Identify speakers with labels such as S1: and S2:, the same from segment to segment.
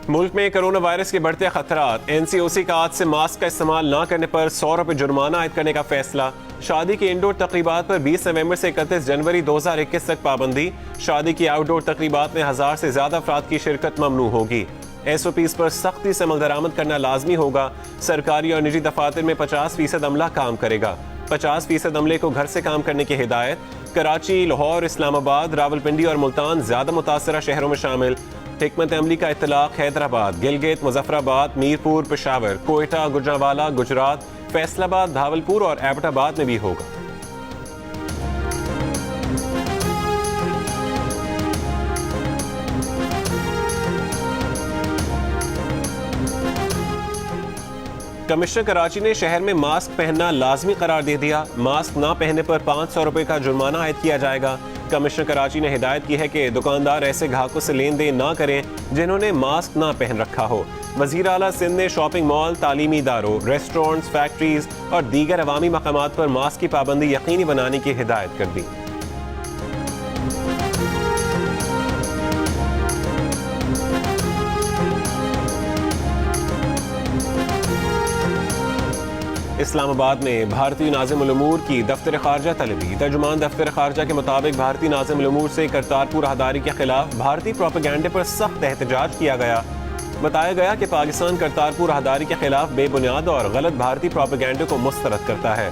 S1: मुल्क में corona virus के बढ़ते खतरात, NCOC का आज से मास्क का इस्तेमाल न करने पर 100 रुपये जुर्माना आयद करने का फैसला। शादी की इंडोर तकरीबात पर 20 नवंबर से 31 जनवरी 2021 तक पाबंदी। शादी की आउटडोर तकरीबात में 1000 से ज्यादा अफराद की शिरकत ममनू होगी। SOPs पर सख्ती से अमल दरामद करना लाजमी होगा। सरकारी और निजी दफातर में 50% अमला काम करेगा। 50% अमले को घर से काम करने की हिदायत। कराची, लाहौर, इस्लामाबाद, रावलपिंडी और मुल्तान ज्यादा मुतासरा शहरों में शामिल। हिकमत अमली का इतलाक हैदराबाद, गिलगित, मुजफ्फराबाद, मीरपुर, पेशावर, कोयटा, गुजरांवाला, गुजरात, फैसलाबाद, भावलपुर और एबटाबाद में भी होगा। कमिश्नर कराची ने शहर में मास्क पहनना लाजमी करार दे दिया। मास्क ना पहनने पर 500 रुपए का जुर्माना आयद किया जाएगा। कमिश्नर कराची ने हिदायत की है कि दुकानदार ऐसे ग्राहकों से लेन देन ना करें जिन्होंने मास्क ना पहन रखा हो। वजीर आला सिंध ने शॉपिंग मॉल, तालीमी इदारों, रेस्टोरेंट्स, फैक्ट्रीज और दीगर अवामी मकामात पर मास्क की पाबंदी यकीनी बनाने की हिदायत कर दी। इस्लामाबाद में भारतीय नाज़िम उल उमूर की दफ्तर खारजा तलबी। तर्जुमान दफ्तर खारजा के मुताबिक भारतीय नाज़िम उल उमूर से करतारपुर राहदारी के खिलाफ भारतीय प्रोपेगेंडे पर सख्त एहतजाज किया गया। बताया गया कि पाकिस्तान करतारपुर राहदारी के खिलाफ बेबुनियाद और गलत भारतीय प्रोपेगेंडे को मुस्तरद करता है।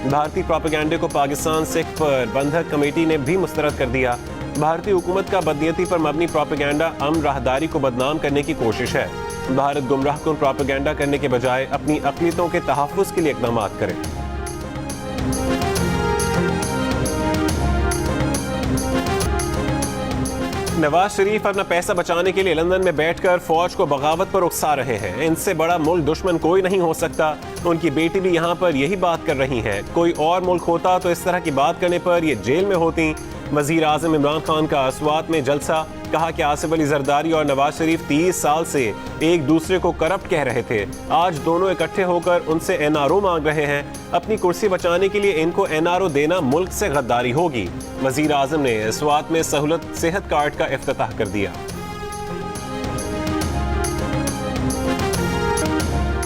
S1: भारतीय प्रोपेगेंडे को पाकिस्तान सिख पर बंधक कमेटी ने भी मुस्तरद कर दिया। भारतीय हुकूमत का बदनीयती पर मबनी प्रोपेगेंडा अमन राहदारी को बदनाम करने की कोशिश है। भारत गुमराहकुन प्रोपेगेंडा करने के बजाय अपनी अक़लियतों के तहफ़्फ़ुज़ के लिए इक़दाम करे। नवाज शरीफ अपना पैसा बचाने के लिए लंदन में बैठकर फौज को बगावत पर उकसा रहे हैं। इनसे बड़ा मुल्क दुश्मन कोई नहीं हो सकता। उनकी बेटी भी यहाँ पर यही बात कर रही है। कोई और मुल्क होता तो इस तरह की बात करने पर ये जेल में होती। वज़ीर आज़म इमरान खान का अस्वात में जलसा। कहा कि आसिफ अली जरदारी और नवाज शरीफ 30 साल से एक दूसरे को करप्ट कह रहे थे। आज दोनों इकट्ठे होकर उनसे NRO मांग रहे हैं। अपनी कुर्सी बचाने के लिए इनको NRO देना मुल्क से गद्दारी होगी। वज़ीर आज़म ने अस्वात में सहूलत सेहत कार्ड का इफ्तिताह कर दिया।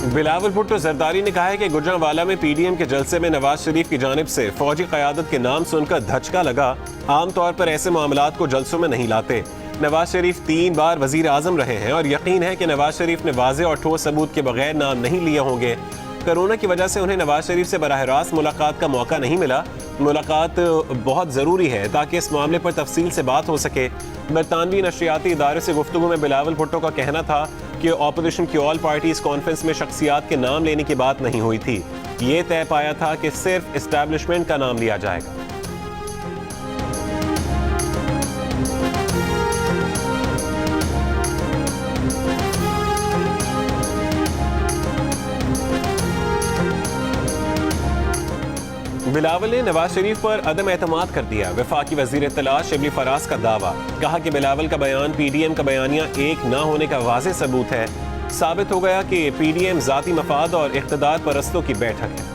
S1: बिलावल भुट्टो जरदारी ने कहा है कि गुजरांवाला में PDM के जलसे में नवाज शरीफ की जानिब से फौजी क़यादत के नाम सुनकर धचका लगा। आमतौर पर ऐसे मामलात को जलसों में नहीं लाते। नवाज शरीफ 3 बार वजीर आजम रहे हैं और यकीन है कि नवाज शरीफ ने वाज़ेह और ठोस सबूत के बगैर नाम नहीं लिए होंगे। कोरोना की वजह से उन्हें नवाज शरीफ से बराह रास्त मुलाकात का मौका नहीं मिला। मुलाकात बहुत ज़रूरी है ताकि इस मामले पर तफसील से बात हो सके। बरतानवी नशरियाती इदारे से गुफ्तगू में बिलावल भुट्टो का कहना था कि अपोजिशन की ऑल पार्टीज कॉन्फ्रेंस में शख्सियात के नाम लेने की बात नहीं हुई थी। ये तय पाया था कि सिर्फ इस्टेब्लिशमेंट का नाम लिया जाएगा। बिलावल ने नवाज शरीफ पर अदम एतमाद कर दिया। वफाकी वजीर इत्तला शिबली फराज का दावा। कहा कि बिलावल का बयान PDM का बयानिया एक ना होने का वाज़ेह सबूत है। साबित हो गया कि PDM ज़ाती मफाद और इक़्तिदार परस्तों की बैठक है।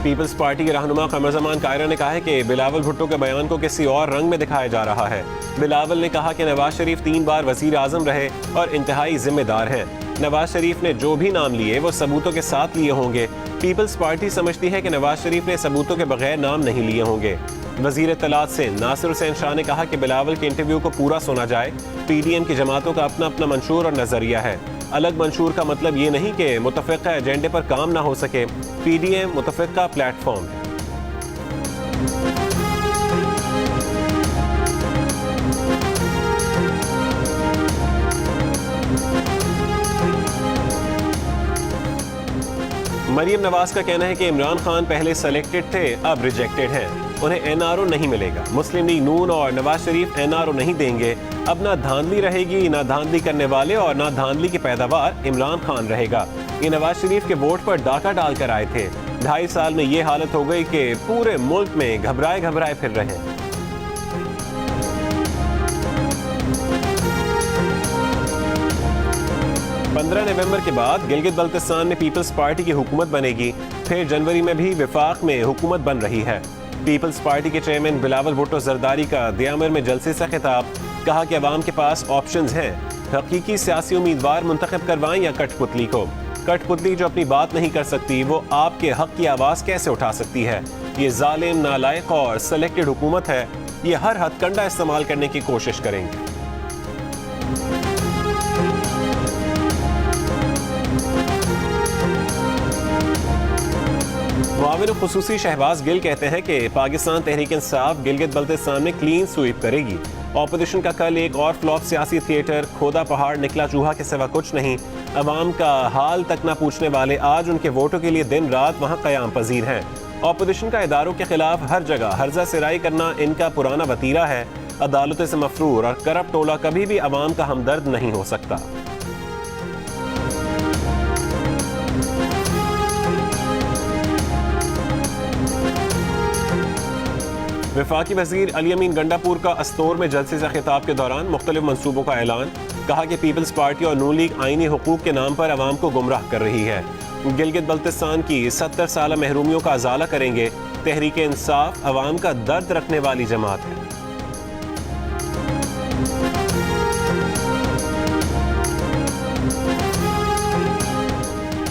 S1: पीपल्स पार्टी के रहनुमा कमर जमान कायरा ने कहा है कि बिलावल भुट्टो के बयान को किसी और रंग में दिखाया जा रहा है। बिलावल ने कहा कि नवाज शरीफ 3 बार वजीर आजम रहे और इंतहाई जिम्मेदार हैं। नवाज शरीफ ने जो भी नाम लिए वो सबूतों के साथ लिए होंगे। पीपल्स पार्टी समझती है कि नवाज शरीफ ने सबूतों के बगैर नाम नहीं लिए होंगे। वजीर इत्तलात से नासिर हुसैन शाह ने कहा कि बिलावल के इंटरव्यू को पूरा सुना जाए। PDM की जमातों का अपना अपना मंशूर और नजरिया है। अलग मंशूर का मतलब ये नहीं कि मुतफ़िक़ा एजेंडे पर काम ना हो सके। PDM मुतफ़िक़ा प्लेटफॉर्म है। मरियम नवाज का कहना है कि इमरान खान पहले सेलेक्टेड थे, अब रिजेक्टेड हैं। उन्हें NRO नहीं मिलेगा। मुस्लिम लीग नून और नवाज शरीफ NRO नहीं देंगे। अब ना धांधली रहेगी, ना धांधली करने वाले और ना धांधली की पैदावार इमरान खान रहेगा। ये नवाज शरीफ के वोट पर डाका डालकर आए थे। 2.5 साल में ये हालत हो गई कि पूरे मुल्क में घबराए घबराए फिर रहे हैं। 15 नवंबर के बाद गिलगित बल्तिस्तान में पीपल्स पार्टी की हुकूमत बनेगी। फिर जनवरी में भी विफाक में हुकूमत बन रही है। पीपल्स पार्टी के चेयरमैन बिलावल भुट्टो जरदारी का दियामर में जलसे से खिताब, कहा कि अवाम के पास ऑप्शंस हैं, हकीकी सियासी उम्मीदवार मुंतखब करवाएं या कठपुतली को। कठपुतली जो अपनी बात नहीं कर सकती वो आपके हक की आवाज़ कैसे उठा सकती है। ये जालिम, नालायक और सेलेक्टेड हुकूमत है, ये हर हथकंडा इस्तेमाल करने की कोशिश करेंगे। मुआविन खुसूसी शहबाज गिल कहते हैं कि पाकिस्तान तहरीक इंसाफ गिलगित बल्तिस्तान में क्लीन स्वीप करेगी। ऑपोजिशन का कल एक और फ्लॉप सियासी थिएटर, खोदा पहाड़ निकला चूहा के सिवा कुछ नहीं। अवाम का हाल तक न पूछने वाले आज उनके वोटों के लिए दिन रात वहाँ क़याम पजीर हैं। ऑपोजिशन का इदारों के खिलाफ हर जगह हर्जा सिराई करना इनका पुराना वतीरा है। अदालतों से मफरूर और करप्ट टोला कभी भी अवाम का हमदर्द नहीं हो सकता। वफाकी वजीर अली अमीन गंडापुर का अस्तोर में जलसे से खिताब के दौरान मुख्तलिफ मनसूबों का ऐलान, कहा कि पीपल्स पार्टी और नून लीग आईनी हुकूक के नाम पर अवाम को गुमराह कर रही है। गिलगित बल्तिस्तान की 70 साल महरूमियों का अजाला करेंगे। तहरीक इंसाफ अवाम का दर्द रखने वाली जमात है।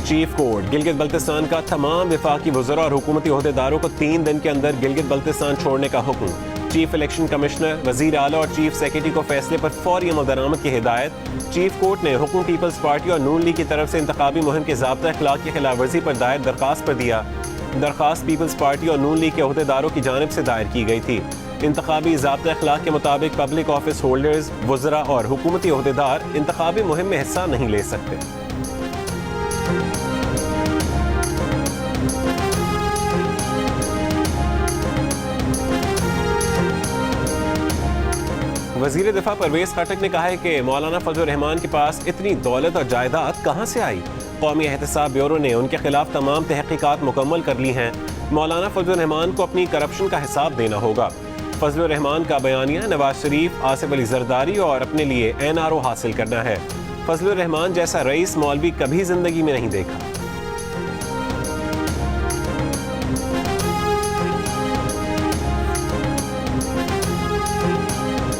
S1: चीफ कोर्ट गिलगित बल्तिस्तान का तमाम वफाकी वज़रा और हुकूमती ओहदेदारों को 3 दिन के अंदर गिलगित बल्तिस्तान छोड़ने का हुक्म। चीफ इलेक्शन कमिश्नर, वजीर आला और चीफ सेक्रेटरी को फैसले पर फौरी अमल दरामद की हिदायत। चीफ कोर्ट ने हुक्म पीपल्स पार्टी और नून लीग की तरफ से इंतखाबी मुहिम के ज़ाब्ता अखलाक की खिलाफ वर्जी पर दायर दरखास्त पर दिया। दरखास्त पीपल्स पार्टी और नून लीग के ओहदेदारों की जानिब से दायर की गई थी। इंतखाबी ज़ाब्ता अखलाक के मुताबिक पब्लिक ऑफिस होल्डर्स, वज़रा और हुकूमती ओहदेदार इंतखाबी मुहिम में हिस्सा नहीं ले सकते। वजीर दिफा परवेज खटक ने कहा है कि मौलाना फजल रहमान के पास इतनी दौलत और जायदाद कहाँ से आई। कौमी एहतसाब ब्यूरो ने उनके खिलाफ तमाम तहकीकात मुकम्मल कर ली हैं। मौलाना फजल रहमान को अपनी करप्शन का हिसाब देना होगा। फजल रहमान का बयानिया नवाज शरीफ, आसिफ अली जरदारी और अपने लिए NRO हासिल करना है। फजल रहमान जैसा रईस मौलवी कभी जिंदगी में नहीं देखा।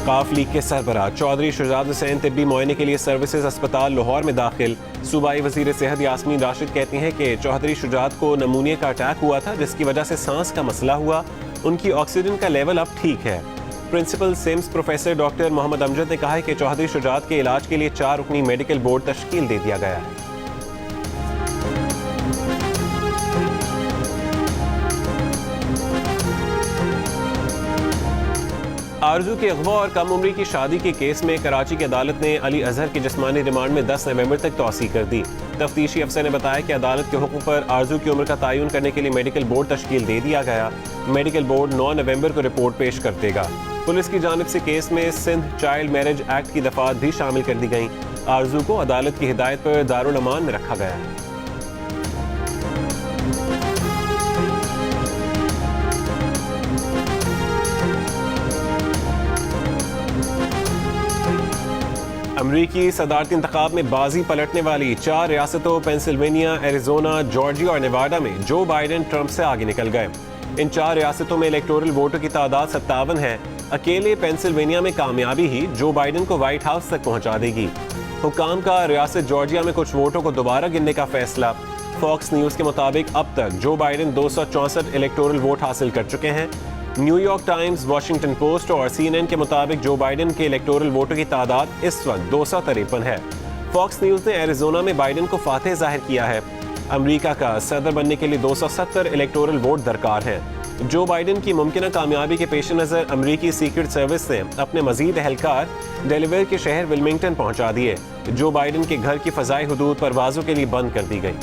S1: काफ लीग के सरबराह चौधरी शुजात हुसैन तिब्बी मुआयने के लिए सर्विसेज अस्पताल लाहौर में दाखिल। सूबाई वजीर सेहत यास्मीन राशिद कहती हैं कि चौधरी शुजात को नमूनिया का अटैक हुआ था, जिसकी वजह से सांस का मसला हुआ। उनकी ऑक्सीजन का लेवल अब ठीक है। Principal SIMS professor doctor Mohammad Amjad ने कहा है कि चौधरी शुजात के इलाज के लिए 4 रुकनी मेडिकल बोर्ड तश्कील दे दिया गया है। आरजू के अगवा और कम उम्री की शादी के केस में कराची की अदालत ने अली अजहर की जिस्मानी रिमांड में 10 नवंबर तक तौसी कर दी। तफ्तीशी अफसर ने बताया कि अदालत के हुक्म पर आरजू की उम्र का तयन करने के लिए मेडिकल बोर्ड तश्कील दे दिया गया। मेडिकल बोर्ड 9 नवंबर को रिपोर्ट पेश कर देगा। पुलिस की जानिब से केस में सिंध चाइल्ड मैरिज एक्ट की दफात भी शामिल कर दी गई। आरजू को अदालत की हिदायत पर दारुल अमान में रखा गया है। अमरीकी सदारती इंतखाब में बाजी पलटने वाली 4 रियासतों पेंसिल्वेनिया, एरिजोना, जॉर्जिया और नेवाडा में जो बाइडेन ट्रंप से आगे निकल गए। इन 4 रियासतों में इलेक्टोरल वोटों की तादाद 57 है। अकेले पेंसिल्वेनिया में कामयाबी ही जो बाइडेन को व्हाइट हाउस तक पहुंचा देगी। हुकाम का रियासत जॉर्जिया में कुछ वोटों को दोबारा गिनने का फैसला। फॉक्स न्यूज़ के मुताबिक अब तक जो बाइडेन 264 इलेक्टोरल वोट हासिल कर चुके हैं। न्यूयॉर्क टाइम्स, वॉशिंगटन पोस्ट और CNN के मुताबिक जो बाइडेन के इलेक्टोरल वोटों की तादाद इस वक्त 253 है। फॉक्स न्यूज़ ने एरिजोना में बाइडेन को फातेह जाहिर किया है। अमेरिका का सदर बनने के लिए 270 इलेक्टोरल वोट दरकार हैं। जो बाइडेन की मुमकिन कामयाबी के पेश नज़र अमरीकी सीक्रेट सर्विस ने अपने मजीद एहलकार डेलावेयर के शहर विलमिंगटन पहुंचा दिए। जो बाइडेन के घर की फ़ज़ाई हुदूद परवाज़ों के लिए बंद कर दी गई।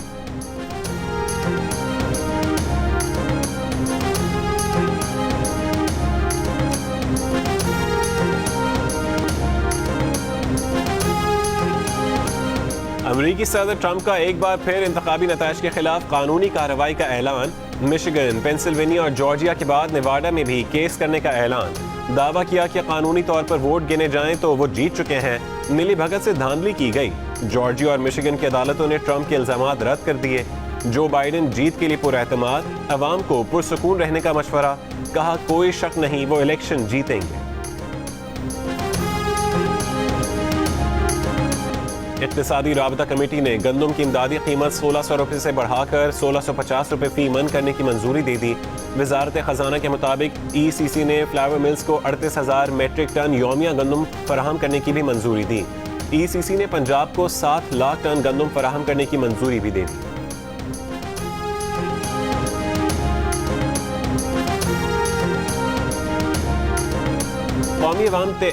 S1: अमरीकी सदर ट्रंप का एक बार फिर इंतखाबी नताइज के खिलाफ कानूनी कार्रवाई का ऐलान। मिशिगन, पेंसिल्वेनिया और जॉर्जिया के बाद नेवाडा में भी केस करने का ऐलान। दावा किया कि कानूनी तौर पर वोट गिने जाएं तो वो जीत चुके हैं। मिली भगत से धांधली की गई। जॉर्जिया और मिशिगन की अदालतों ने ट्रंप के इल्जामात रद्द कर दिए। जो बाइडेन जीत के लिए पुरएतमाद, अवाम को पुरसुकून रहने का मशवरा। कहा कोई शक नहीं वो इलेक्शन जीतेंगे। इक्तिसादी राबता कमेटी ने गंदम की इमदादी कीमत 1600 रुपये से बढ़ाकर 1650 रुपये फी मन करने की मंजूरी दे दी। वजारत खजाना के मुताबिक ECC ने फ्लावर मिल्स को 38,000 मेट्रिक टन योमिया गंदम फराहम करने की भी मंजूरी दी। ECC ने पंजाब को 7 लाख टन गंदम फराहम करने की मंजूरी भी दे दी।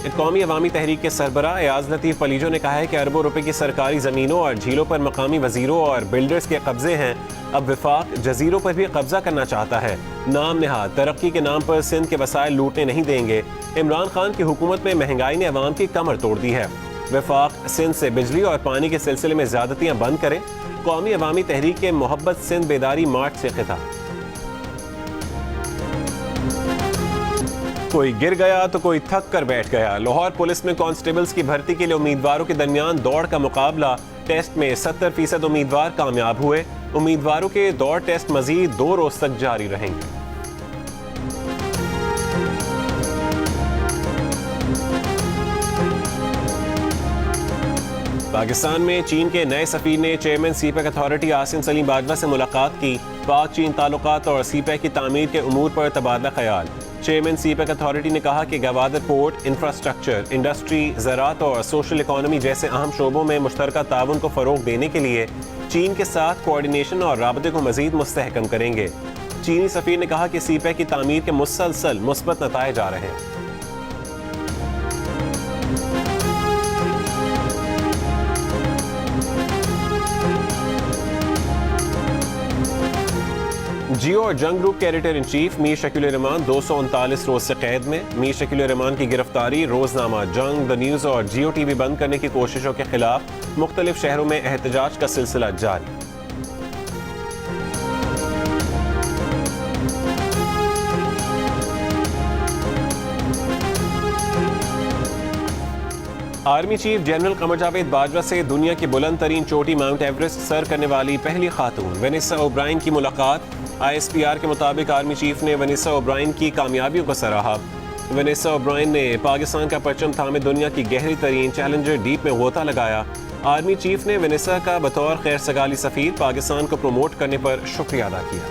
S1: कौमी अवामी तहरीक के सरबराह एयाज लतीफ़ पलीजो ने कहा है कि अरबों रुपए की सरकारी ज़मीनों और झीलों पर मकामी वजीरों और बिल्डर्स के कब्जे हैं। अब विफाक जजीरों पर भी कब्जा करना चाहता है। नाम नहाद तरक्की के नाम पर सिंध के वसाइल लूटने नहीं देंगे। इमरान खान की हुकूमत में महंगाई ने अवाम की कमर तोड़ दी है। विफाक सिंध से बिजली और पानी के सिलसिले में ज्यादतियाँ बंद करें। कौमी अवामी तहरीक के मोहब्बत सिंध बेदारी मार्च से खिताब। कोई गिर गया तो कोई थक कर बैठ गया। लाहौर पुलिस में कांस्टेबल्स की भर्ती के लिए उम्मीदवारों के दरमियान दौड़ का मुकाबला। टेस्ट में 70% उम्मीदवार कामयाब हुए। उम्मीदवारों के दौड़ टेस्ट मजीद 2 रोज तक जारी रहेंगे। पाकिस्तान में चीन के नए सफीर ने chairman CPEC authority Asim Salim Bajwa से मुलाकात की। पाक चीन ताल्लुकात और सीपैक की तामीर के उमूर पर तबादला ख्याल। चेयरमैन सीपैक अथॉरिटी ने कहा कि गवादर पोर्ट, इंफ्रास्ट्रक्चर, इंडस्ट्री, ज़राअत और सोशल इकोनॉमी जैसे अहम शोबों में मुश्तरका ताउन को फ़रोग देने के लिए चीन के साथ कोऑर्डिनेशन और राबते को मज़ीद मुस्तहकम करेंगे। चीनी सफीर ने कहा कि सीपैक की तामीर के मुसलसल मुस्बत नताइज आ रहे हैं। जियो और जंग ग्रुप के editor in chief Mir Shakeel Rahman 239 रोज से कैद में। मीर शकील रहमान की गिरफ्तारी, रोजनामा जंग, द न्यूज़ और जियो टीवी बंद करने की कोशिशों के खिलाफ मुख्तलिफ शहरों में एहतजाज का सिलसिला जारी। Army chief general Qamar Javed Bajwa से दुनिया की बुलंद तरीन चोटी माउंट एवरेस्ट सर करने वाली पहली खातून वेनेसा ओब्रायन की मुलाकात। ISPR के मुताबिक आर्मी चीफ ने वेनेसा ओब्रायन की कामयाबियों को सराहा। वेनेसा ओब्रायन ने पाकिस्तान का परचम थामे दुनिया की गहरी तरीन चैलेंजर डीप में गोता लगाया। आर्मी चीफ ने वेनेसा का बतौर खैर सगाली सफीर पाकिस्तान को प्रमोट करने पर शुक्रिया अदा किया।